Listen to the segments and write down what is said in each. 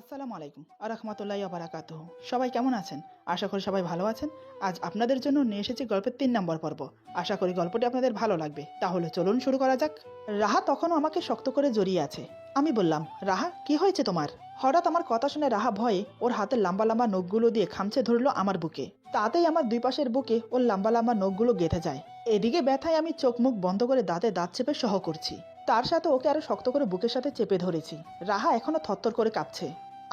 আসসালামু আলাইকুম আরহামতুল্লাহি বারাকাতুহ। সবাই কেমন আছেন? আশা করি সবাই ভালো আছেন। আজ আপনাদের জন্য নিয়ে এসেছি গল্পের ৩ নম্বর পর্ব। আশা করি গল্পটি আপনাদের ভালো লাগবে। তাহলে চলুন শুরু করা যাক। রাহা তখনও আমাকে শক্ত করে জড়িয়ে আছে। আমি বললাম, রাহা কি হয়েছে তোমার? হঠাৎ আমার কথা শুনে রাহা ভয়ে ওর হাতের লম্বা লম্বা নখগুলো দিয়ে খামচে ধরলো আমার বুকে। তাতেই আমার দুই পাশের বুকে ওর লম্বা লম্বা নখগুলো গেঁথে যায়। এদিকে ব্যথায় আমি চোখ মুখ বন্ধ করে দাঁতে দাঁত চেপে সহ করছি। তার সাথে ওকে আরো শক্ত করে বুকের সাথে চেপে ধরেছি। রাহা এখনো থরথর করে কাঁপছে।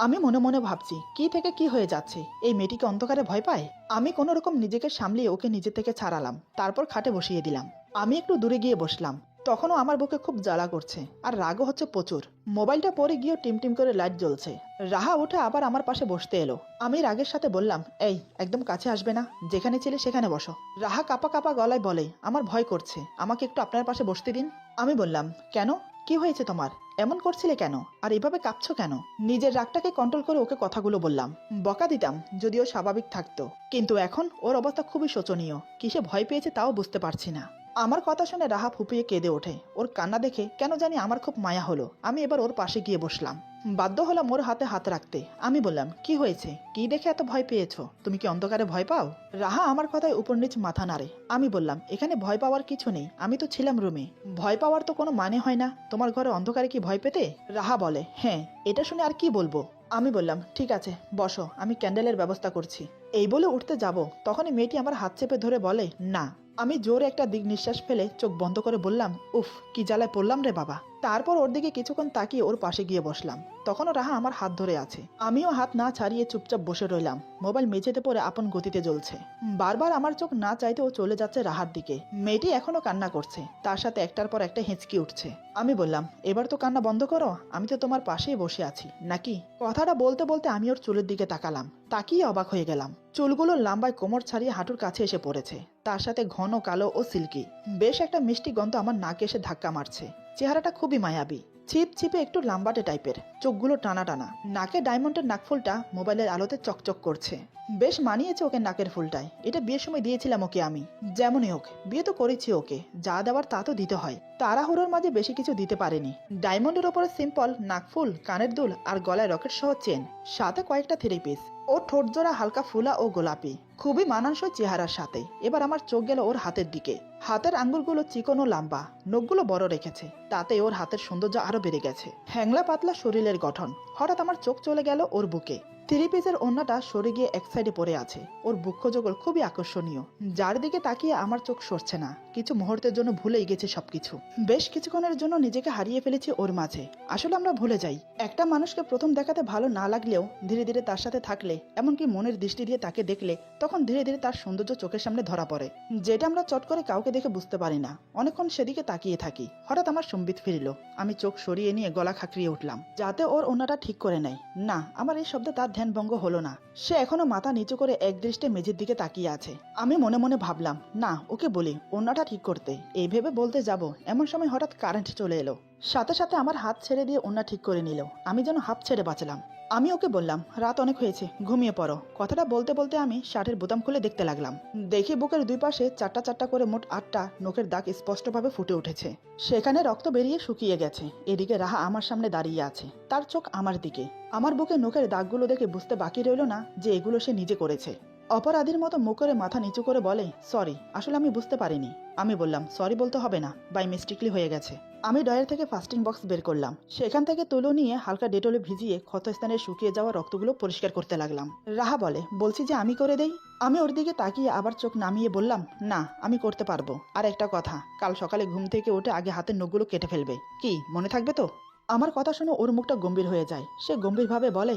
আমি মনে মনে ভাবছি, কি থেকে কি হয়ে যাচ্ছে, এই মেয়েটিকে অন্ধকারে ভয় পায়। আমি কোনো রকম নিজেকে সামলিয়ে ওকে নিজে থেকে ছাড়ালাম, তারপর খাটে বসিয়ে দিলাম। আমি একটু দূরে গিয়ে বসলাম। তখনও আমার বুকে খুব জ্বালা করছে আর রাগও হচ্ছে প্রচুর। মোবাইলটা পরে গিয়েও টিমটিম করে লাইট জ্বলছে। রাহা উঠে আবার আমার পাশে বসতে এলো। আমি রাগের সাথে বললাম, এই একদম কাছে আসবে না, যেখানে ছিলে সেখানে বসো। রাহা কাপা কাপা গলায় বলে, আমার ভয় করছে, আমাকে একটু আপনার পাশে বসতে দিন। আমি বললাম, কেন, কি হয়েছে তোমার? এমন করছিলে কেন, আর এভাবে কাঁপছো কেন? নিজের রাগটাকে কন্ট্রোল করে ওকে কথাগুলো বললাম। বকা দিতাম যদিও স্বাভাবিক থাকতো, কিন্তু এখন ওর অবস্থা খুবই শোচনীয়। কিসে ভয় পেয়েছে তাও বুঝতে পারছি না। আমার কথা শুনে রাহা ফুপিয়ে কেঁদে ওঠে। ওর কান্না দেখে কেন জানি আমার খুব মায়া হলো। আমি এবার ওর পাশে গিয়ে বসলাম। বাধ্য হলাম ওর হাতে হাত রাখতে। আমি বললাম, কি হয়েছে, কি দেখে এত ভয় পেয়েছো? তুমি কি অন্ধকারে ভয় পাও? রাহা আমার কথায় উপর নিচ মাথা নাড়ে। আমি বললাম, এখানে ভয় পাওয়ার কিছু নেই, আমি তো ছিলাম রুমে। ভয় পাওয়ার তো কোনো মানে হয় না, তোমার ঘরে অন্ধকারে কি ভয় পেতে? রাহা বলে, হ্যাঁ। এটা শুনে আর কি বলবো। আমি বললাম, ঠিক আছে বসো, আমি ক্যান্ডেলের ব্যবস্থা করছি। এই বলে উঠতে যাব, তখনই মেয়েটি আমার হাত চেপে ধরে বলে, না। আমি জোরে একটা দিক নিঃশ্বাস ফেলে চোখ বন্ধ করে বললাম, উফ, কি জ্বালায় পড়লাম রে বাবা। তারপর ওর দিকে কিছুক্ষণ তাকিয়ে ওর পাশে গিয়ে বসলাম। তখনও রাহা আমার হাত ধরে আছে। আমিও হাত না ছাড়িয়ে চুপচাপ বসে রইলাম। মোবাইল মেঝেতে পড়ে আপন গতিতে জ্বলছে। বারবার আমার চোখ না চাইতেও চলে যাচ্ছে রাহার দিকে। মেয়েটি এখনো কান্না করছে, তার সাথে একটার পর একটা হেঁচকি উঠছে। আমি বললাম, এবার তো কান্না বন্ধ করো, আমি তো তোমার পাশেই বসে আছি নাকি। কথাটা বলতে বলতে আমি ওর চুলের দিকে তাকালাম। তাকিয়ে অবাক হয়ে গেলাম। চুলগুলো লাম্বায় কোমর ছাড়িয়ে হাঁটুর কাছে এসে পড়েছে, তার সাথে ঘন কালো ও সিল্কি। বেশ একটা মিষ্টি গন্ধ আমার নাকে এসে ধাক্কা মারছে। চেহারাটা খুবই মায়াবী, ছিপ ছিপে একটু লাম্বাটে টাইপের, চোখগুলো টানা টানা। নাকে ডায়মন্ডের নাকফুলটা মোবাইলের আলোতে চকচক করছে। বেশ মানিয়েছে ওকে নাকের ফুলটায়। এটা বিয়ের সময় দিয়েছিলাম ওকে আমি। যেমনই হোক, বিয়ে তো করেছি ওকে, যা দেওয়ার তা তো দিতে হয়। তাড়াহুড়োর মাঝে বেশি কিছু দিতে পারেনি। ডায়মন্ডের ওপরে সিম্পল নাকফুল, কানের দুল আর গলায় রকেট সহ চেন, সাথে কয়েকটা থ্রি পিস। ওর ঠোঁট জোড়া হালকা ফুলা ও গোলাপি, খুবই মানানসই চেহারার সাথে। এবার আমার চোখ গেল ওর হাতের দিকে। হাতের আঙ্গুলগুলো চিকন ও লম্বা, নখগুলো বড় রেখেছে, তাতে ওর হাতের সৌন্দর্য আরো বেড়ে গেছে। হ্যাংলা পাতলা শরীরের গঠন। হঠাৎ আমার চোখ চলে গেল ওর বুকে। থ্রি পিসের ওড়নাটা সরে গিয়ে এক সাইডে পড়ে আছে। ওর বক্ষযোগল খুবই আকর্ষণীয়, যার দিকে তাকিয়ে আমার চোখ সরছে না। কিছু মুহূর্তের জন্য ভুলেই গেছে সবকিছু। বেশ কিছুক্ষণের জন্য নিজেকে হারিয়ে ফেলেছি ওর মাঝে। আসলে আমরা ভুলে যাই, একটা মানুষকে প্রথম দেখাতে ভালো না লাগলেও ধীরে ধীরে তার সাথে থাকলে, এমনকি মনের দৃষ্টি দিয়ে তাকে দেখলে, তখন ধীরে ধীরে তার সৌন্দর্য চোখের সামনে ধরা পড়ে, যেটা আমরা চট করে কাউকে দেখে বুঝতে পারি না। অনেকক্ষণ সেদিকে তাকিয়ে থাকি। হঠাৎ আমার সম্বিত ফিরল। আমি চোখ সরিয়ে নিয়ে গলা খাঁকড়িয়ে উঠলাম, যাতে ওর ওনাটা ঠিক করে নেয়। না, আমার এই শব্দে তার ধ্যান ভঙ্গ হলো না। সে এখনো মাথা নিচু করে এক দৃষ্টে মেঝের দিকে তাকিয়ে আছে। আমি মনে মনে ভাবলাম, না, ওকে বলি ওনাটা ঠিক করতে। এই ভেবে বলতে যাব, এমন সময় হঠাৎ কারেন্ট চলে এলো। সাথে সাথে আমার হাত ছেড়ে দিয়ে ওনা ঠিক করে নিল। আমি যেন হাফ ছেড়ে বাঁচলাম। আমি ওকে বললাম, রাত অনেক হয়েছে, ঘুমিয়ে পড়ো। কথাটা বলতে বলতে আমি শার্টের বোতাম খুলে দেখতে লাগলাম। দেখি বুকের দুই পাশে চারটা চারটা করে মোট 8টা নখের দাগ স্পষ্টভাবে ফুটে উঠেছে। সেখানে রক্ত বেরিয়ে শুকিয়ে গেছে। এদিকে রাহা আমার সামনে দাঁড়িয়ে আছে, তার চোখ আমার দিকে। আমার বুকে নখের দাগগুলো দেখে বুঝতে বাকি রইল না যে এগুলো সে নিজে করেছে। অপরাধীর মতো মুখ করে মাথা নিচু করে বলে, সরি, আসলে আমি বুঝতে পারিনি। আমি বললাম, সরি বলতে হবে না, বাই মিস্টেকলি হয়ে গেছে। আমি ডয়ের থেকে ফাস্টিং বক্স বের করলাম। সেখান থেকে তুলো নিয়ে হালকা ডেটলে ভিজিয়ে ক্ষতস্থানে শুকিয়ে যাওয়া রক্তগুলো পরিষ্কার করতে লাগলাম। রাহা বলে, বলছি যে আমি করে দেই। আমি ওর দিকে তাকিয়ে আবার চোখ নামিয়ে বললাম, না, আমি করতে পারবো। আর একটা কথা, কাল সকালে ঘুম থেকে উঠে আগে হাতের নখগুলো কেটে ফেলবে। কি মনে থাকবে তো? আমার কথা শুনে ওর মুখটা গম্ভীর হয়ে যায়। সে গম্ভীরভাবে বলে,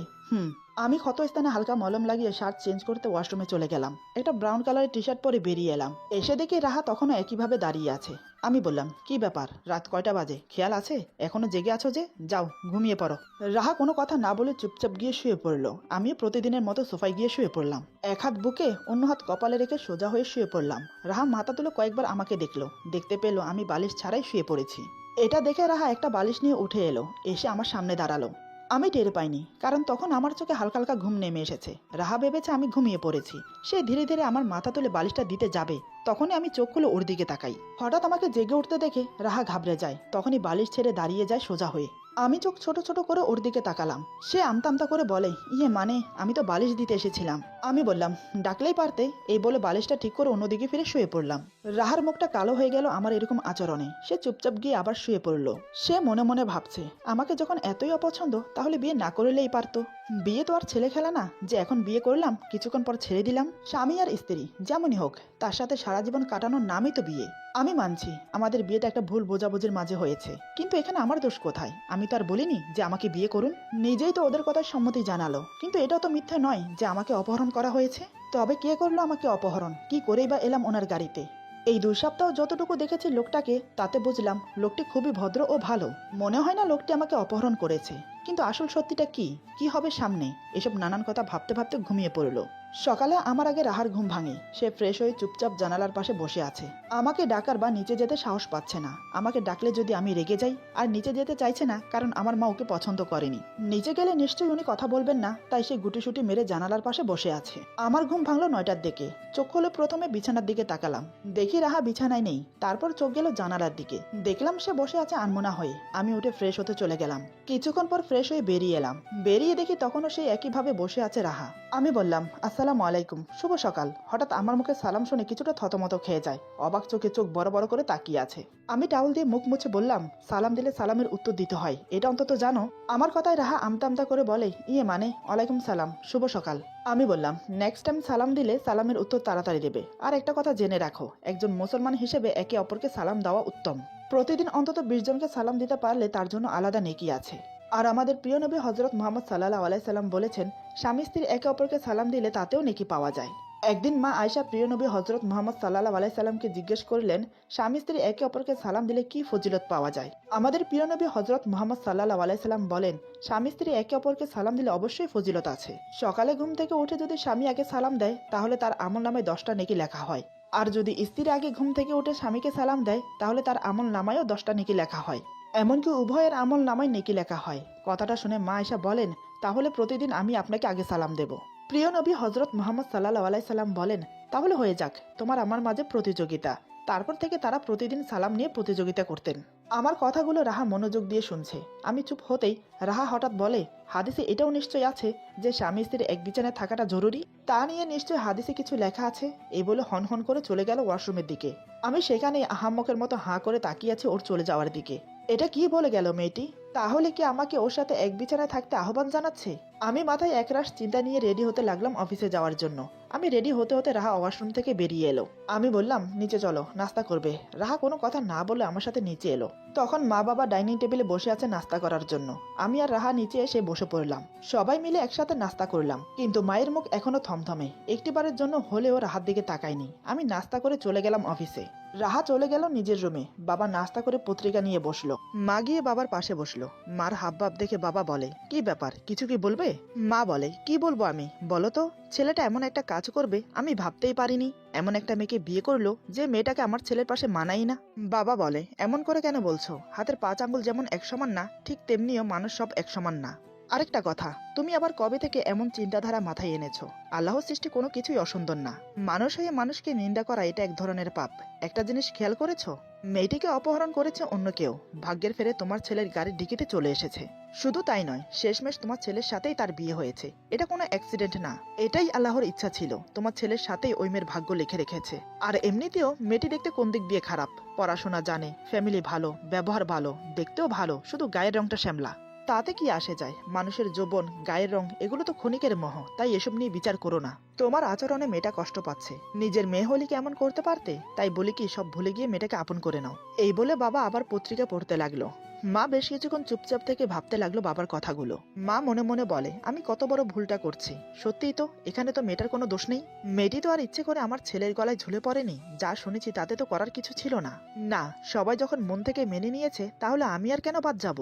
আমি ক্ষতস্থানে হালকা মলম লাগিয়ে শার্ট চেঞ্জ করতে ওয়াশরুমে চলে গেলাম। একটা ব্রাউন কালারের টি শার্ট পরে বেরিয়ে এলাম। এসে দেখি রাহা তখনও একইভাবে দাঁড়িয়ে আছে। আমি বললাম, কি ব্যাপার, রাত কয়টা বাজে, খেয়াল আছে? এখনো জেগে আছো যে? যাও ঘুমিয়ে পড়ো। রাহা কোনো কথা না বলে চুপচাপ গিয়ে শুয়ে পড়লো। আমিও প্রতিদিনের মতো সোফায় গিয়ে শুয়ে পড়লাম। এক হাত বুকে, অন্য হাত কপালে রেখে সোজা হয়ে শুয়ে পড়লাম। রাহা মাথা তুলে কয়েকবার আমাকে দেখলো। দেখতে পেলো আমি বালিশ ছাড়াই শুয়ে পড়েছি। এটা দেখে রাহা একটা বালিশ নিয়ে উঠে এলো, এসে আমার সামনে দাঁড়ালো। আমি টের পাইনি, কারণ তখন আমার চোখে হালকা হালকা ঘুম নেমে এসেছে। রাহা ভেবেছে আমি ঘুমিয়ে পড়েছি। সে ধীরে ধীরে আমার মাথা তুলে বালিশটা দিতে যাবে, তখনই আমি চোখ খুলে ওর দিকে তাকাই। হঠাৎ আমাকে জেগে উঠতে দেখে রাহা ঘাবড়ে যায়। তখনই বালিশ ছেড়ে দাঁড়িয়ে যায় সোজা হয়ে। আমি চোখ ছোট ছোট করে ওর দিকে তাকালাম। সে আমতা আমতা করে বলে, ইয়ে মানে আমি তো বালিশ দিতে এসেছিলাম। আমি বললাম, ডাকলেই পারতে। এই বলে বালিশটা ঠিক করে অন্যদিকে ফিরে শুয়ে পড়লাম। রাহার মুখটা কালো হয়ে গেল আমার এরকম আচরণে। সে চুপচাপ গিয়ে আবার শুয়ে পড়ল। সে মনে মনে ভাবছে, আমাকে যখন এতই অপছন্দ তাহলে বিয়ে না করলেই পারতো। বিয়ে তো আর ছেলে খেলা না যে এখন বিয়ে করলাম কিছুক্ষণ পর ছেড়ে দিলাম। স্বামী আর স্ত্রী যেমনই হোক, তার সাথে সারা জীবন কাটানোর নামই তো বিয়ে। আমি মানছি আমাদের বিয়েটা একটা ভুল বোঝাবুঝির মাঝে হয়েছে, কিন্তু এখানে আমার দোষ কোথায়? আমি তো আর বলিনি যে আমাকে বিয়ে করুন। নিজেই তো ওদের কথায় সম্মতি জানালো, কিন্তু এটাও তো মিথ্যে নয় যে আমাকে অপহরণ করা হয়েছে। তবে কে করলো আমাকে অপহরণ? কি করেই বা এলাম ওনার গাড়িতে? এই 2 সপ্তাহ যতটুকু দেখেছি লোকটাকে, তাতে বুঝলাম লোকটি খুবই ভদ্র ও ভালো। মনে হয় না লোকটি আমাকে অপহরণ করেছে। কিন্তু আসল সত্যিটা কি কি হবে সামনে, এসব নানান কথা ভাবতে ভাবতে ঘুমিয়ে পড়ল। সকালে আমার আগে রাহার ঘুম ভাঙে। সে ফ্রেশ হয়ে চুপচাপ জানালার পাশে বসে আছে। আমাকে ডাকার বা নিচে যেতে সাহস পাচ্ছে না। আমাকে ডাকলে যদি আমি রেগে যাই। আর নিচে যেতে চাইছে না কারণ আমার মা ওকে পছন্দ করেনি। নিচে গেলে নিশ্চয়ই উনি কথা বলবেন না, তাই সে গুটিসুটি মেরে জানালার পাশে বসে আছে। আমার ঘুম ভাঙলো 9টার দিকে। চোখ খুলে প্রথমে বিছানার দিকে তাকালাম। দেখি রাহা বিছানায় নেই। তারপর চোখ গেল জানালার দিকে। দেখলাম সে বসে আছে আনমনা হয়ে। আমি উঠে ফ্রেশ হতে চলে গেলাম। কিছুক্ষণ পর ফ্রেশ হয়ে বেরিয়ে এলাম। বেরিয়ে দেখি তখনও সেই একইভাবে বসে আছে রাহা। আমি বললাম, আসসালামু আলাইকুম, শুভ সকাল। হঠাৎ আমার মুখে সালাম শুনে কিছুটা থতমত খেয়ে যায়। অবাক চোখে চোখ বড় বড় করে তাকিয়ে আছে। আমি টাউল দিয়ে মুখ মুছে বললাম, সালাম দিলে সালামের উত্তর দিতে হয়, এটা অন্তত জানো? আমার কথায় রাহা আমতা আমতা করে বলে, ইয়ে মানে ওয়ালাইকুম সালাম, শুভ সকাল। আমি বললাম, নেক্সট টাইম সালাম দিলে সালামের উত্তর তাড়াতাড়ি দেবে। আর একটা কথা জেনে রাখো, একজন মুসলমান হিসেবে একে অপরকে সালাম দেওয়া উত্তম। প্রতিদিন অন্তত 20 জনকে সালাম দিতে পারলে তার জন্য আলাদা নেকি আছে। আর আমাদের প্রিয় নবী হযরত মুহাম্মদ সাল্লাল্লাহু আলাইহি সাল্লাম বলেছেন, স্বামী স্ত্রী একে অপরকে সালাম দিলে তাতেও নেকি পাওয়া যায়। একদিন মা আয়েশা প্রিয় নবী হযরত মুহাম্মদ সাল্লাল্লাহু আলাইহি সাল্লামকে জিজ্ঞেস করলেন, স্বামী স্ত্রী একে অপরকে সালাম দিলে কি ফজিলত পাওয়া যায়? আমাদের প্রিয় নবী হযরত মুহাম্মদ সাল্লাল্লাহু আলাইহি সাল্লাম বলেন, স্বামী স্ত্রী একে অপরকে সালাম দিলে অবশ্যই ফজিলত আছে। সকালে ঘুম থেকে উঠে যদি স্বামী আগে সালাম দেয় তাহলে তার আমলনামায় 10টা নেকি লেখা হয়। আর যদি স্ত্রী আগে ঘুম থেকে উঠে স্বামীকে সালাম দেয় তাহলে তার আমলনামায়ও 10টা নেকি লেখা হয়। এমনকি উভয়ের আমল নামায় নেকি লেখা হয়। কথাটা শুনে মা আয়েশা বলেন, তাহলে প্রতিদিন আমি আপনাকে আগে সালাম দেব। প্রিয় নবী হযরত মুহাম্মদ সাল্লাল্লাহু আলাইহি সাল্লাম বলেন, তাহলে হয়ে যাক তোমার আমার মাঝে প্রতিযোগিতা। তারপর থেকে তারা প্রতিদিন সালাম নিয়ে প্রতিযোগিতা করতেন। আমার কথাগুলো রাহা মনোযোগ দিয়ে শুনছে। আমি চুপ হতেই রাহা হঠাৎ বলে, হাদিসে এটাও নিশ্চয় আছে যে স্বামী স্ত্রীর এক বিছানায় থাকাটা জরুরি। তা নিয়ে নিশ্চয় হাদিসে কিছু লেখা আছে। এই বলে হন হন করে চলে গেল ওয়াশরুমের দিকে। আমি সেখানে আহাম্মকের মতো হাঁ করে তাকিয়ে আছি ওর চলে যাওয়ার দিকে। এটা কি বলে গেল মেয়েটি? তাহলে কি আমাকে ওর সাথে এক বিছানায় থাকতে আহ্বান জানাচ্ছে? আমি মাথায় একরাশ চিন্তা নিয়ে রেডি হতে লাগলাম অফিসে যাওয়ার জন্য। আমি রেডি হতে হতে রাহা ওয়াশরুম থেকে বেরিয়ে এলো। আমি বললাম, নিচে চলো, নাস্তা করবে। রাহা কোনো কথা না বলে আমার সাথে নিচে এলো। তখন মা বাবা ডাইনিং টেবিলে বসে আছে নাস্তা করার জন্য। আমি আর রাহা নিচে এসে বসে পড়লাম। সবাই মিলে একসাথে নাস্তা করলাম। কিন্তু মায়ের মুখ এখনো থমথমে। একটিবারের জন্য হলেও রাহার দিকে তাকায়নি। আমি নাস্তা করে চলে গেলাম অফিসে। রাহা চলে গেল নিজের রুমে। বাবা নাস্তা করে পত্রিকা নিয়ে বসলো। মা গিয়ে বাবার পাশে বসলো। মার হাবভাব দেখে বাবা বলে, কি ব্যাপার, কিছু কি বলবে? মা বলে, কি বলবো আমি, বলো তো। ছেলেটা এমন একটা কাজ করবে আমি ভাবতেই পারিনি। এমন একটা মেয়েকে বিয়ে করলো যে মেয়েটাকে আমার ছেলের পাশে মানাই না। বাবা বলে, এমন করে কেন বলছো? হাতের 5 আঙ্গুল যেমন এক সমান না, ঠিক তেমনিও মানুষ সব এক সমান না। আরেকটা কথা, তুমি আবার কবে থেকে এমন চিন্তাধারা মাথায় এনেছো? আল্লাহর সৃষ্টি কোনো কিছুই অসুন্দর না। মানুষ হয়ে মানুষকে নিন্দা করা এটা এক ধরনের পাপ। একটা জিনিস খেয়াল করেছো? মেয়েটিকে অপহরণ করেছে অন্য কেউ। ভাগ্যের ফেরে তোমার ছেলের গাড়ির ডিকিতে চলে এসেছে। শুধু তাই নয়, শেষমেশ তোমার ছেলের সাথেই তার বিয়ে হয়েছে। এটা কোনো অ্যাক্সিডেন্ট না, এটাই আল্লাহর ইচ্ছা ছিল। তোমার ছেলের সাথেই ওই মেয়ের ভাগ্য লিখে রেখেছে। আর এমনিতেও মেয়েটি দেখতে কোন দিক দিয়ে খারাপ? পড়াশোনা জানে, ফ্যামিলি ভালো, ব্যবহার ভালো, দেখতেও ভালো, শুধু গায়ের রংটা শ্যামলা। তাতে কি আসে যায়? মানুষের যৌবন, গায়ের রং এগুলো তো ক্ষণিকের মোহ। তাই এসব নিয়ে বিচার করো না। তোমার আচরণে মেয়েটা কষ্ট পাচ্ছে। নিজের মেয়ে হলে কি এমন করতে পারতে? তাই বলি কি, সব ভুলে গিয়ে মেয়েটাকে আপন করে নাও। এই বলে বাবা আবার পত্রিকা পড়তে লাগলো। মা বেশ কিছুক্ষণ চুপচাপ থেকে ভাবতে লাগলো বাবার কথাগুলো। মা মনে মনে বলে, আমি কত বড় ভুলটা করছি। সত্যিই তো, এখানে তো মেয়েটার কোনো দোষ নেই। মেয়েটি তো আর ইচ্ছে করে আমার ছেলের গলায় ঝুলে পড়েনি। যা শুনেছি তাতে তো করার কিছু ছিল না। না, সবাই যখন মন থেকে মেনে নিয়েছে তাহলে আমি আর কেন বাদ যাব?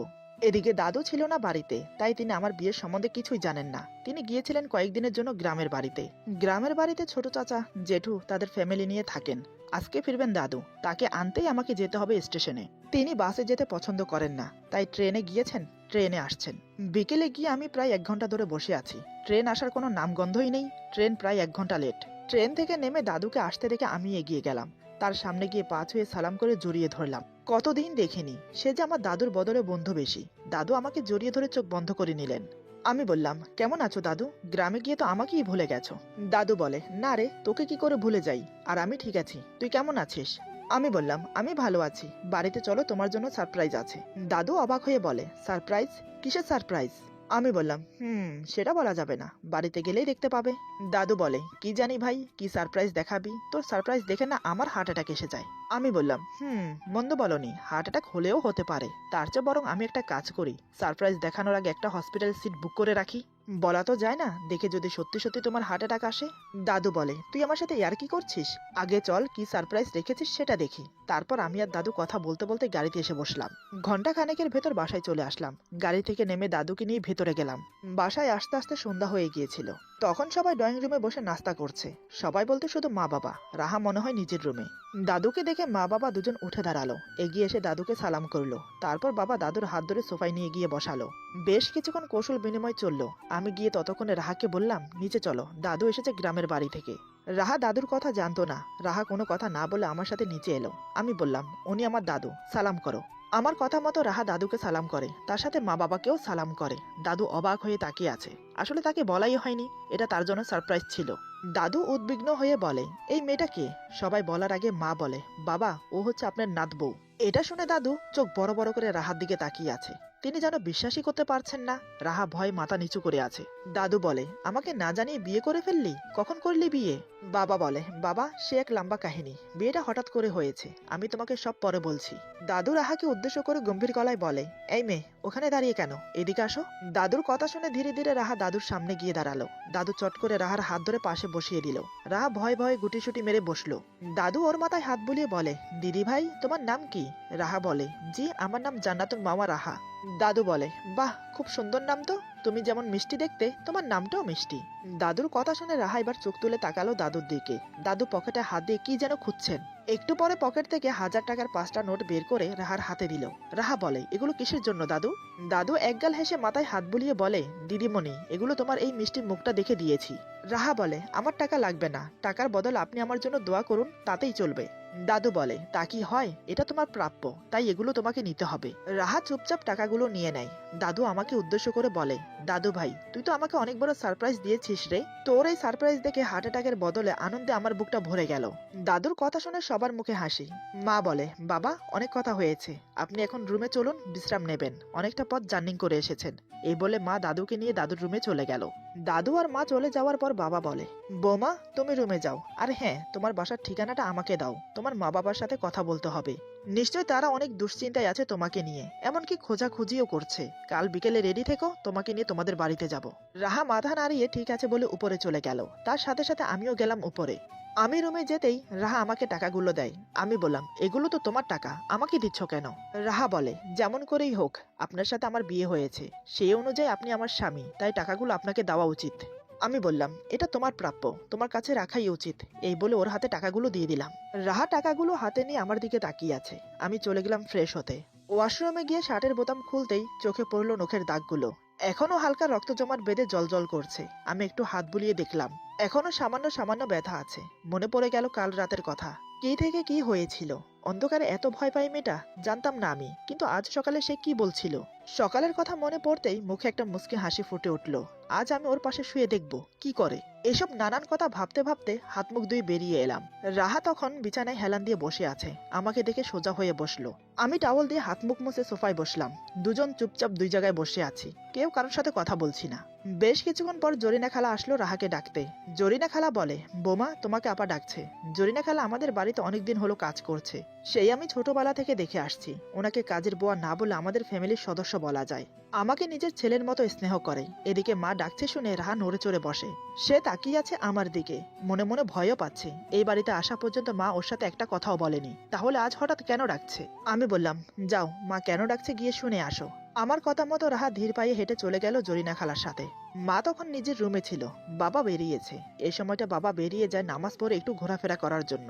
এদিকে দাদু ছিল না বাড়িতে, তাই তিনি আমার বিয়ের সম্বন্ধে কিছুই জানেন না। তিনি গিয়েছিলেন কয়েকদিনের জন্য গ্রামের বাড়িতে। গ্রামের বাড়িতে ছোট চাচা, জেঠু তাদের ফ্যামিলি নিয়ে থাকেন। আজকে ফিরবেন দাদু, তাকে আনতেই আমাকে যেতে হবে স্টেশনে। তিনি বাসে যেতে পছন্দ করেন না, তাই ট্রেনে গিয়েছেন, ট্রেনে আসছেন। বিকেলে গিয়ে আমি প্রায় 1 ঘন্টা ধরে বসে আছি। ট্রেন আসার কোনো নামগন্ধই নেই। ট্রেন প্রায় 1 ঘন্টা লেট। ট্রেন থেকে নেমে দাদুকে আসতে দেখে আমি এগিয়ে গেলাম। তার সামনে গিয়ে পা ছুঁয়ে সালাম করে জড়িয়ে ধরলাম। কতদিন দেখিনি, সে যে আমার দাদুর বদলে বন্ধু বেশি। দাদু আমাকে জড়িয়ে ধরে চোখ বন্ধ করে নিলেন। আমি বললাম, কেমন আছো দাদু? গ্রামে গিয়ে তো আমাকেই ভুলে গেছো। দাদু বলে, না রে, তোকে কি করে ভুলে যাই, আর আমি ঠিক আছি, তুই কেমন আছিস? আমি বললাম, আমি ভালো আছি, বাড়িতে চলো, তোমার জন্য সারপ্রাইজ আছে। দাদু অবাক হয়ে বলে, সারপ্রাইজ? কিসের সারপ্রাইজ? আমি বললাম, সেটা বলা যাবে না, বাড়িতে গেলেই দেখতে পাবে। দাদু বলে, কি জানি ভাই, কি সারপ্রাইজ দেখাবি? তোর সারপ্রাইজ দেখে না আমার হার্ট অ্যাটাক এসে যায়। আমি বললাম, মন্দ বলনি, হার্ট অ্যাটাক হলেও হতে পারে, তার চেয়ে বরং আমি একটা কাজ করি, সারপ্রাইজ দেখানোর আগে একটা হসপিটাল সিট বুক করে রাখি। বলা তো যায় না, দেখে যদি সত্যি সত্যি তোমার হার্ট অ্যাটাক আসে। দাদু বলে, তুই আমার সাথে ইয়ার কি করছিস? আগে চল, কি সারপ্রাইজ রেখেছিস সেটা দেখি। তারপর আমি আর দাদু কথা বলতে বলতে গাড়িতে এসে বসলাম। ঘন্টা খানেকের ভেতর বাসায় চলে আসলাম। গাড়ি থেকে নেমে দাদুকে নিয়ে ভেতরে গেলাম। বাসায় আসতে আসতে সন্ধ্যা হয়ে গিয়েছিল। তখন সবাই ড্রয়িং রুমে বসে নাস্তা করছে। সবাই বলতে শুধু মা বাবা, রাহা মনে হয় নিজের রুমে। দাদুকে দেখে মা বাবা দুজন উঠে দাঁড়ালো, এগিয়ে এসে দাদুকে সালাম করলো। তারপর বাবা দাদুর হাত ধরে সোফায় নিয়ে গিয়ে বসালো। বেশ কিছুক্ষণ কৌশল বিনিময় চললো। আমি গিয়ে ততক্ষণে রাহাকে বললাম, নিচে চলো, দাদু এসেছে গ্রামের বাড়ি থেকে। রাহা দাদুর কথা জানতো না। রাহা কোনো কথা না বলে আমার সাথে নিচে এলো। আমি বললাম, উনি আমার দাদু, সালাম করো। আমার কথা মতো রাহা দাদুকে সালাম করে, তার সাথে মা বাবাকেও সালাম করে। দাদু অবাক হয়ে তাকিয়ে আছে। আসলে তাকে বলাই হয়নি, এটা তার জন্য সারপ্রাইজ ছিল। দাদু উদ্বিগ্ন হয়ে বলে, এই মেয়েটা কে? সবাই বলার আগে মা বলে, বাবা, ও হচ্ছে আপনার নাত বউ। এটা শুনে দাদু চোখ বড় বড় করে রাহার দিকে তাকিয়ে আছে। তিনি যেন বিশ্বাসই করতে পারছেন না। রাহা ভয় মাথা নিচু করে আছে। দাদু বলে, আমাকে না জানিয়ে বিয়ে করে ফেললি? কখন করলি বিয়ে? বাবা বলে, বাবা, সে এক লম্বা কাহিনী, বিয়েটা হঠাৎ করে হয়েছে, আমি তোমাকে সব পরে বলছি। দাদু রাহাকে উদ্দেশ্য করে গম্ভীর গলায় বলে, এই মেয়ে, ওখানে দাঁড়িয়ে কেন, এদিকে আসো। দাদুর কথা শুনে ধীরে ধীরে রাহা দাদুর সামনে গিয়ে দাঁড়ালো। দাদু চট করে রাহার হাত ধরে পাশে বসিয়ে দিল। রাহা ভয়ে ভয়ে গুটিসুটি মেরে বসলো। দাদু ওর মাথায় হাত বুলিয়ে বলে, দিদি ভাই, তোমার নাম কি? রাহা বলে, জি, আমার নাম জান্নাতুল মাওয়া রাহা। দাদু বলে, বাহ, খুব সুন্দর নাম তো, তুমি যেমন মিষ্টি দেখতে, তোমার নামটাও মিষ্টি। দাদুর কথা শুনে রাহা এবার চোখ তুলে তাকালো দাদুর দিকে। দাদু পকেটে হাত দিয়ে কি যেন খুঁজছেন। একটু পরে পকেট থেকে 1000 টাকার 5টা নোট বের করে রাহার হাতে দিল। রাহা বলে, এগুলো কিসের জন্য দাদু? দাদু একগাল হেসে মাথায় হাত বুলিয়ে বলে, দিদিমণি, এগুলো তোমার এই মিষ্টি মুখটা দেখে দিয়েছি। রাহা বলে, আমার টাকা লাগবে না, টাকার বদল আপনি আমার জন্য দোয়া করুন, তাতেই চলবে। দাদু বলে, তা কি হয়, এটা তোমার প্রাপ্য, তাই এগুলো তোমাকে নিতে হবে। রাহা চুপচাপ টাকাগুলো নিয়ে নেয়। দাদু আমাকে উদ্দেশ্য করে বলে, দাদু ভাই, তুই তো আমাকে অনেক বড় সারপ্রাইজ দিয়েছিস রে। তোর এই সারপ্রাইজ দেখে হার্ট অ্যাটাকের বদলে আনন্দে আমার বুকটা ভরে গেল। দাদুর কথা শুনে সবার মুখে হাসি। মা বলে, বাবা, অনেক কথা হয়েছে, আপনি এখন রুমে চলুন, বিশ্রাম নেবেন, অনেকটা পথ জার্নি করে এসেছেন। এই বলে মা দাদুকে নিয়ে দাদুর রুমে চলে গেল। দাদু আর মা চলে যাওয়ার পর বাবা বলে, বৌমা, তুমি রুমে যাও, আর হ্যাঁ, তোমার বাসার ঠিকানাটা আমাকে দাও, তোমার মা বাবার সাথে কথা বলতে হবে। নিশ্চয় তারা অনেক দুশ্চিন্তায় আছে তোমাকে নিয়ে, এমনকি খোঁজাখুঁজিও করছে। কাল বিকেলে রেডি থেকো, তোমাকে নিয়ে তোমাদের বাড়িতে যাব। রাহা মাথা নাড়িয়ে ঠিক আছে বলে উপরে চলে গেল। তার সাথে সাথে আমিও গেলাম উপরে। আমি রুমে যেতেই রাহা আমাকে টাকাগুলো দেয়। আমি বললাম, এগুলো তো তোমার টাকা, আমাকে দিচ্ছ কেন? রাহা বলে, যেমন করেই হোক, আপনার সাথে আমার বিয়ে হয়েছে, সেই অনুযায়ী আপনি আমার স্বামী, তাই টাকাগুলো আপনাকে দেওয়া উচিত। আমি বললাম, এটা তোমার প্রাপ্য, তোমার কাছে রাখাই উচিত। এই বলে ওর হাতে টাকাগুলো দিয়ে দিলাম। রাহা টাকাগুলো হাতে নিয়ে আমার দিকে তাকিয়ে আছে। আমি চলে গেলাম ফ্রেশ হতে। ওয়াশরুমে গিয়ে শার্টের বোতাম খুলতেই চোখে পড়লো নখের দাগগুলো। এখনো হালকা রক্ত জমাট বেঁধে জল করছে। আমি একটু হাত বুলিয়ে দেখলাম, এখনো সামান্য সামান্য ব্যথা আছে। মনে পড়ে গেল কাল রাতের কথা, কি থেকে কি হয়েছিল। অন্ধকারে এত ভয় পাই মেয়েটা, জানতাম না আমি, কিন্তু আজ সকালে সে কি বলছিল। সকালের কথা মনে পড়তেই মুখে একটা মুচকি হাসি ফুটে উঠল। আজ আমি ওর পাশে শুয়ে দেখব কি করে। এসব নানান কথা ভাবতে ভাবতে হাত মুখ ধুয়ে বেরিয়ে এলাম। রাহা তখন বিছানায় হেলান দিয়ে বসে আছে। আমাকে দেখে সোজা হয়ে বসলো। আমি টাওয়াল দিয়ে হাত মুখ মুছে সোফায় বসলাম। দুজন চুপচাপ দুই জায়গায় বসে আছি, কেউ কারোর সাথে কথা বলছি না। বেশ কিছুক্ষণ পর জরিনা খালা আসলো রাহাকে ডাকতে। জরিনা খালা বলে, বোমা, তোমাকে আপা ডাকছে। জরিনা খালা আমাদের বাড়িতে অনেকদিন হলো কাজ করছে, সেই আমি ছোটবেলা থেকে দেখে আসছি। ওনাকে কাজের বুয়া না বলে আমাদের ফ্যামিলির সদস্য বলা যায়। আমাকে নিজের ছেলের মতো স্নেহ করে। এদিকে মা ডাকছে শুনে রাহা নড়ে চড়ে বসে। সে তাকিয়ে আছে আমার দিকে, মনে মনে ভয়ও পাচ্ছে। এই বাড়িতে আসা পর্যন্ত মা ওর সাথে একটা কথাও বলেনি, তাহলে আজ হঠাৎ কেন ডাকছে? আমি বললাম, যাও, মা কেন ডাকছে গিয়ে শুনে আসো। আমার কথা মতো রাহা ধীর পায়ে হেঁটে চলে গেল জরিনা খালার সাথে। মা তখন নিজের রুমে ছিল, বাবা বেরিয়েছে। এই সময়টা বাবা বেরিয়ে যায় নামাজ পড়ে একটু ঘোরাফেরা করার জন্য।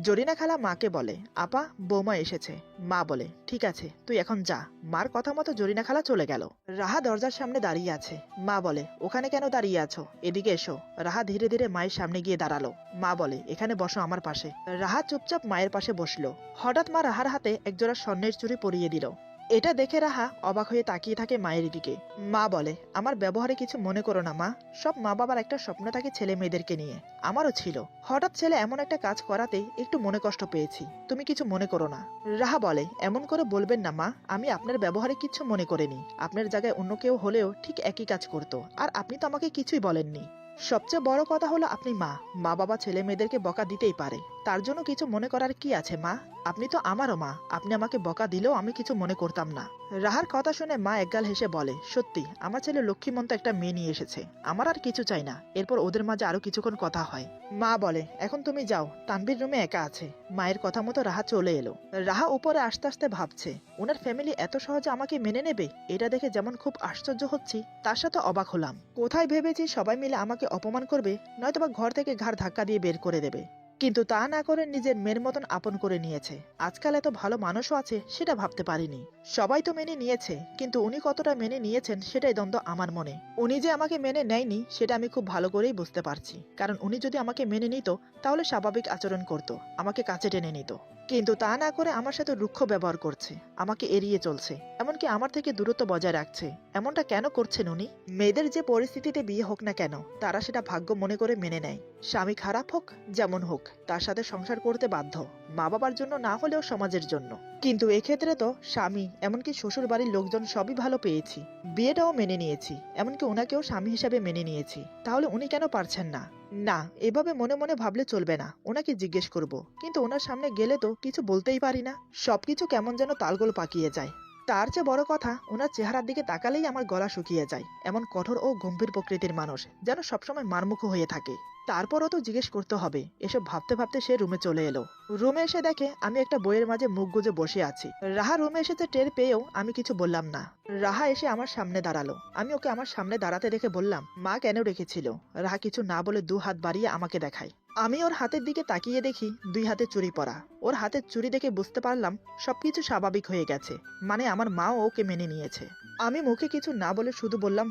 জরিনা খালা মাকে বলে, আপা বৌমা এসেছে। মা বলে, ঠিক আছে তুই এখন যা। মার কথা মতো জরিনা খালা চলে গেল। রাহা দরজার সামনে দাঁড়িয়ে আছে। মা বলে, ওখানে কেন দাঁড়িয়ে আছো, এদিকে এসো। রাহা ধীরে ধীরে মায়ের সামনে গিয়ে দাঁড়ালো। মা বলে, এখানে বসো আমার পাশে। রাহা চুপচাপ মায়ের পাশে বসলো। হঠাৎ মা রাহার হাতে একজোড়া স্বর্ণের চুড়ি পরিয়ে দিল। এটা দেখে রাহা অবাক হয়ে তাকিয়ে থাকে মায়ের দিকে। মা বলে, আমার ব্যবহারে কিছু মনে করো না মা, সব মা বাবার একটা স্বপ্ন থাকে ছেলে মেয়েদেরকে নিয়ে, আমারও ছিল। হঠাৎ ছেলে এমন একটা কাজ করাতে একটু মনে কষ্ট পেয়েছি, তুমি কিছু মনে করো না। রাহা বলে, এমন করে বলবেন না মা, আমি আপনার ব্যবহারে কিছু মনে করিনি। আপনার জায়গায় অন্য কেউ হলেও ঠিক একই কাজ করতো, আর আপনি তো আমাকে কিছুই বলেননি। সবচেয়ে বড় কথা হলো আপনি মা, মা বাবা ছেলে মেয়েদেরকে বকা দিতেই পারে, তার জন্য কিছু মনে করার কি আছে মা? আপনি তো আমারও মা, আপনি আমাকে বকা দিলেও আমি কিছু মনে করতাম না। রাহার কথা শুনে মা একগাল হেসে বলে, সত্যি আমার ছেলে লক্ষ্মীমন্ত একটা মেয়ে নিয়ে এসেছে, আমার আর কিছু চাই না। এরপর ওদের মাঝে আরো কিছুক্ষণ কথা হয়। মা বলে, এখন তুমি যাও, তানভীর রুমে একা আছে। মায়ের কথা মতো রাহা চলে এলো। রাহা উপরে আস্তে আস্তে ভাবছে, ওনার ফ্যামিলি এত সহজে আমাকে মেনে নেবে, এটা দেখে যেমন খুব আশ্চর্য হচ্ছি, তার সাথে অবাক হলাম। কোথায় ভেবেছি সবাই মিলে আমাকে অপমান করবে, নয়তোবা ঘর থেকে ঘাড় ধাক্কা দিয়ে বের করে দেবে, কিন্তু তা না করে নিজের মেয়ের মতন আপন করে নিয়েছে। আজকাল এত ভালো মানুষও আছে সেটা ভাবতে পারিনি। সবাই তো মেনে নিয়েছে, কিন্তু উনি কতটা মেনে নিয়েছেন সেটাই দ্বন্দ্ব আমার মনে। উনি যে আমাকে মেনে নেয়নি সেটা আমি খুব ভালো করেই বুঝতে পারছি, কারণ উনি যদি আমাকে মেনে নিত তাহলে স্বাভাবিক আচরণ করত, আমাকে কাছে টেনে নিত। কিন্তু তা না করে আমার সাথে রুক্ষ ব্যবহার করছে, আমাকে এড়িয়ে চলছে, এমনকি আমার থেকে দূরত্ব বজায় রাখছে। এমনটা কেন করছেন উনি? মেয়েদের যে পরিস্থিতিতে বিয়ে হোক না কেন, তারা সেটা ভাগ্য মনে করে মেনে নেয়। স্বামী খারাপ হোক যেমন হোক, তার সাথে সংসার করতে বাধ্য, মা বাবার জন্য না হলেও সমাজের জন্য। কিন্তু এক্ষেত্রে তো স্বামী এমনকি শ্বশুর বাড়ির লোকজন সবই ভালো পেয়েছি, বিয়েটাও মেনে নিয়েছি, এমনকি ওনাকেও স্বামী হিসাবে মেনে নিয়েছি, তাহলে উনি কেন পারছেন না? না, এভাবে মনে মনে ভাবলে চলবে না, ওনাকে জিজ্ঞেস করব, কিন্তু ওনার সামনে গেলে তো কিছু বলতেই পারি না। সবকিছু কেমন যেন তালগোল পাকিয়ে যায়। তার চেয়ে বড় কথা, ওনার চেহারার দিকে তাকালেই আমার গলা শুকিয়ে যায়। এমন কঠোর ও গম্ভীর প্রকৃতির মানুষ, যেন সবসময় মারমুখ হয়ে থাকে। তারপরও তো জিজ্ঞেস করতে হবে। এসব ভাবতে ভাবতে সে রুমে চলে এলো। রুমে এসে দেখে আমি একটা বইয়ের মাঝে মুখ গুজে বসে আছি। রাহা রুমে এসেছে টের পেয়েও আমি কিছু বললাম না। রাহা এসে আমার সামনে দাঁড়ালো। আমি ওকে আমার সামনে দাঁড়াতে দেখে বললাম, মা কেন রেখেছিল? রাহা কিছু না বলে 2 হাত বাড়িয়ে আমাকে দেখায়। আমি ওর হাতের দিকে তাকিয়ে দেখি 2 হাতে চুড়ি পরা। ওর হাতের চুড়ি দেখে বুঝতে পারলাম সবকিছু স্বাভাবিক হয়ে গেছে, মানে আমার মাও ওকে মেনে নিয়েছে। আমি মুখে কিছু না বলে শুধু বললাম,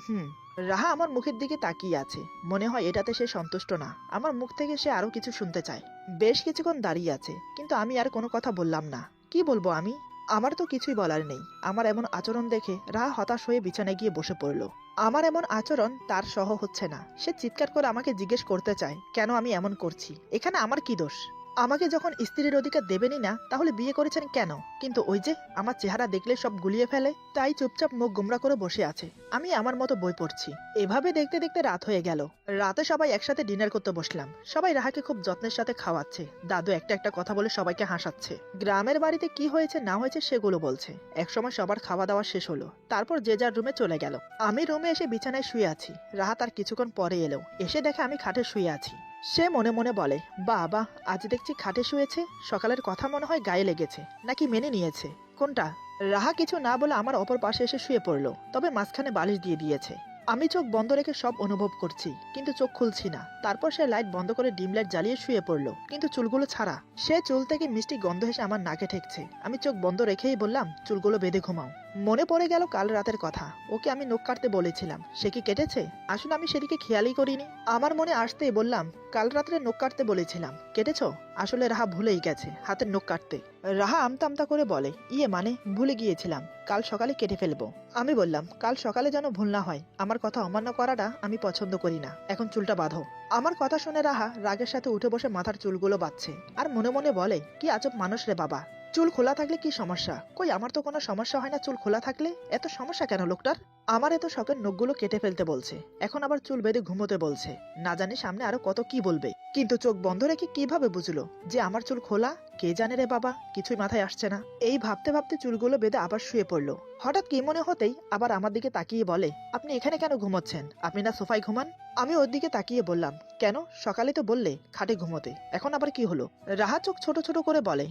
রাহা আমার মুখের দিকে তাকিয়ে আছে, মনে হয় এটাতে সে সন্তুষ্ট না। আমার মুখ থেকে সে আরো কিছু শুনতে চায়। বেশ কিছুক্ষণ দাঁড়িয়ে আছে, কিন্তু আমি আর কোনো কথা বললাম না। কি বলবো আমি? আমার তো কিছুই বলার নেই। আমার এমন আচরণ দেখে রাহা হতাশ হয়ে বিছানায় গিয়ে বসে পড়লো। আমার এমন আচরণ তার সহ হচ্ছে না। সে চিৎকার করে আমাকে জিজ্ঞেস করতে চায় কেন আমি এমন করছি, এখানে আমার কি দোষ? আমাকে যখন স্ত্রীর অধিকার দেবেনই না, তাহলে বিয়ে করেছেন কেন? কিন্তু ওই যে আমার চেহারা দেখলে সব গুলিয়ে ফেলে, তাই চুপচাপ মুখ গোমরা করে বসে আছে। আমি আমার মতো বই পড়ছি। এভাবে দেখতে দেখতে রাত হয়ে গেল। রাতে সবাই একসাথে ডিনার করতে বসলাম। সবাই রাহাকে খুব যত্নের সাথে খাওয়াচ্ছে। দাদু একটা একটা কথা বলে সবাইকে হাসাচ্ছে। গ্রামের বাড়িতে কি হয়েছে না হয়েছে সেগুলো বলছে। একসময় সবার খাওয়া দাওয়া শেষ হলো, তারপর যে যার রুমে চলে গেল। আমি রুমে এসে বিছানায় শুয়ে আছি। রাহা তার কিছুক্ষণ পরে এলো। এসে দেখে আমি খাটে শুয়ে আছি। সে মনে মনে বলে, বাবা আজ দেখছি খাটে শুয়েছে, সকালের কথা মনে হয় গায়ে লেগেছে, নাকি মেনে নিয়েছে, কোনটা? রাহা কিছু না বলে আমার অপর পাশে এসে শুয়ে পড়লো, তবে মাঝখানে বালিশ দিয়ে দিয়েছে। আমি চোখ বন্ধ রেখে সব অনুভব করছি, কিন্তু চোখ খুলছি না। তারপর সে লাইট বন্ধ করে ডিম লাইট জ্বালিয়ে শুয়ে পড়লো, কিন্তু চুলগুলো ছাড়া। সে চুল থেকে মিষ্টি গন্ধ এসে আমার নাকে ঠেকছে। আমি চোখ বন্ধ রেখেই বললাম, চুলগুলো বেঁধে ঘুমাও। মনে পড়ে গেল কাল রাতের কথা। ওকে আমি নখ কাটতে বলেছিলাম, সে কি কেটেছে? আসলে আমি সেদিকে খেয়ালই করিনি। আমার মনে আসতেই বললাম, কাল রাত্রে নখ কাটতে বলেছিলাম, কেটেছো? আসলে রাহা ভুলেই গেছে হাতের নখ কাটতে। রাহা আমতা আমতা করে বলে, ইয়ে মানে ভুলে গিয়েছিলাম, কাল সকালে কেটে ফেলবো। আমি বললাম, কাল সকালে যেন ভুল না হয়, আমার কথা অমান্য করাটা আমি পছন্দ করি না, এখন চুলটা বাঁধো। আমার কথা শুনে রাহা রাগের সাথে উঠে বসে মাথার চুলগুলো বাঁধছে, আর মনে মনে বলে, কি আজব মানুষ রে বাবা, চুল খোলা থাকলে কি সমস্যা? কই আমার তো কোনো সমস্যা হয় না চুল খোলা থাকলে, এত সমস্যা কেন লোকটার? আমার এত শখের নখগুলো কেটে ফেলতে বলছে, এখন আবার চুল বেঁধে ঘুমোতে বলছে, না জানি সামনে আরো কত কি বলবে। কিন্তু চোখ বন্ধ রেখে কিভাবে বুঝলো যে আমার চুল খোলা? কে জানে রে বাবা, কিছুই মাথায় আসছে না। এই ভাবতে ভাবতে চুলগুলো বেঁধে আবার শুয়ে পড়লো। হঠাৎ কি মনে হতেই আবার আমার দিকে তাকিয়ে বলে, আপনি এখানে কেন ঘুমোচ্ছেন? আপনি না সোফায় ঘুমান? আমি ওর দিকে তাকিয়ে বললাম, কেন? সকালে তো বললে খাটে ঘুমোতে, এখন আবার কি হলো? রাহা চোখ ছোট ছোট করে বলে,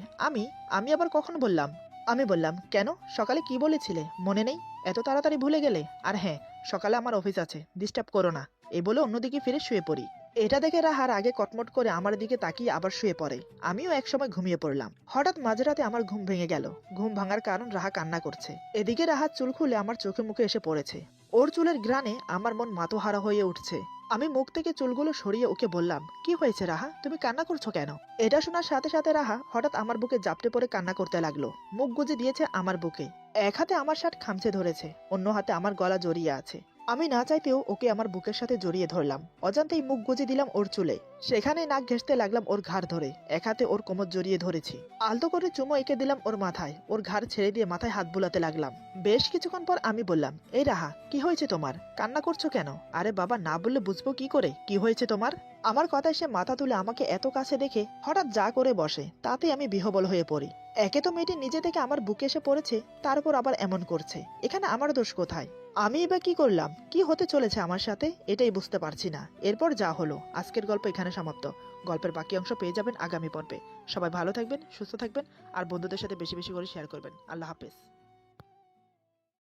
আমি আবার কখন বললাম? আমি বললাম, কেন? সকালে কি বলেছিলে মনে নেই? এত তাড়াতাড়ি ভুলে গেলে? আর হ্যাঁ, সকালে আমার অফিস আছে, ডিস্টার্ব করো না। এই বলে অন্যদিকে ফিরে শুয়ে পড়ি। এটা দেখে রাহার আগে কটমট করে আমার দিকে তাকিয়ে আবার শুয়ে পড়ে। আমিও একসময় ঘুমিয়ে পড়লাম। হঠাৎ মাঝরাতে আমার ঘুম ভেঙে গেল। ঘুম ভাঙার কারণ রাহা কান্না করছে। এদিকে রাহার চুল খুলে আমার চোখে মুখে এসে পড়েছে। ওর চুলের গ্রানে আমার মন মাতোহারা হয়ে উঠছে। আমি মুখ থেকে চুলগুলো সরিয়ে ওকে বললাম, কি হয়েছে রাহা, তুমি কান্না করছো কেন? এটা শোনার সাথে সাথে রাহা হঠাৎ আমার বুকে জাপটে পড়ে কান্না করতে লাগলো। মুখ গুজে দিয়েছে আমার বুকে। এক হাতে আমার শার্ট খামচে ধরেছে, অন্য হাতে আমার গলা জড়িয়ে আছে। আমি না চাইতেও ওকে আমার বুকের সাথে জড়িয়ে ধরলাম। অজান্তেই মুখ গুজে দিলাম ওর চুলে। সেখানে নাক ঘেঁষতে লাগলাম ওর ঘাড় ধরে। এক হাতে ওর কোমর জড়িয়ে ধরেছি। আলতো করে চুমো এঁকে দিলাম ওর মাথায়। ওর ঘাড় ছেড়ে দিয়ে মাথায় হাত বুলাতে লাগলাম। বেশ কিছুক্ষণ পর আমি বললাম, এই রাহা, কি হয়েছে তোমার? কান্না করছো কেন? আরে বাবা, না বললে বুঝবো কি করে কি হয়েছে তোমার? আমার কথায় সে মাথা তুলে আমাকে এত কাছে দেখে হঠাৎ যা করে বসে, তাতে আমি বিহ্বল হয়ে পড়ি। একে তো মেয়েটি নিজে থেকে আমার বুকে এসে পড়েছে, তারপর আবার এমন করছে। এখানে আমার দোষ কোথায়? আমি এবার কি করলাম? কি হতে চলেছে আমার সাথে, এটাই বুঝতে পারছি না। এরপর যা হলো, আজকের গল্প এখানে সমাপ্ত। গল্পের বাকি অংশ পেয়ে যাবেন আগামী পর্বে। সবাই ভালো থাকবেন, সুস্থ থাকবেন, আর বন্ধুদের সাথে বেশি বেশি করে শেয়ার করবেন। আল্লাহ হাফেজ।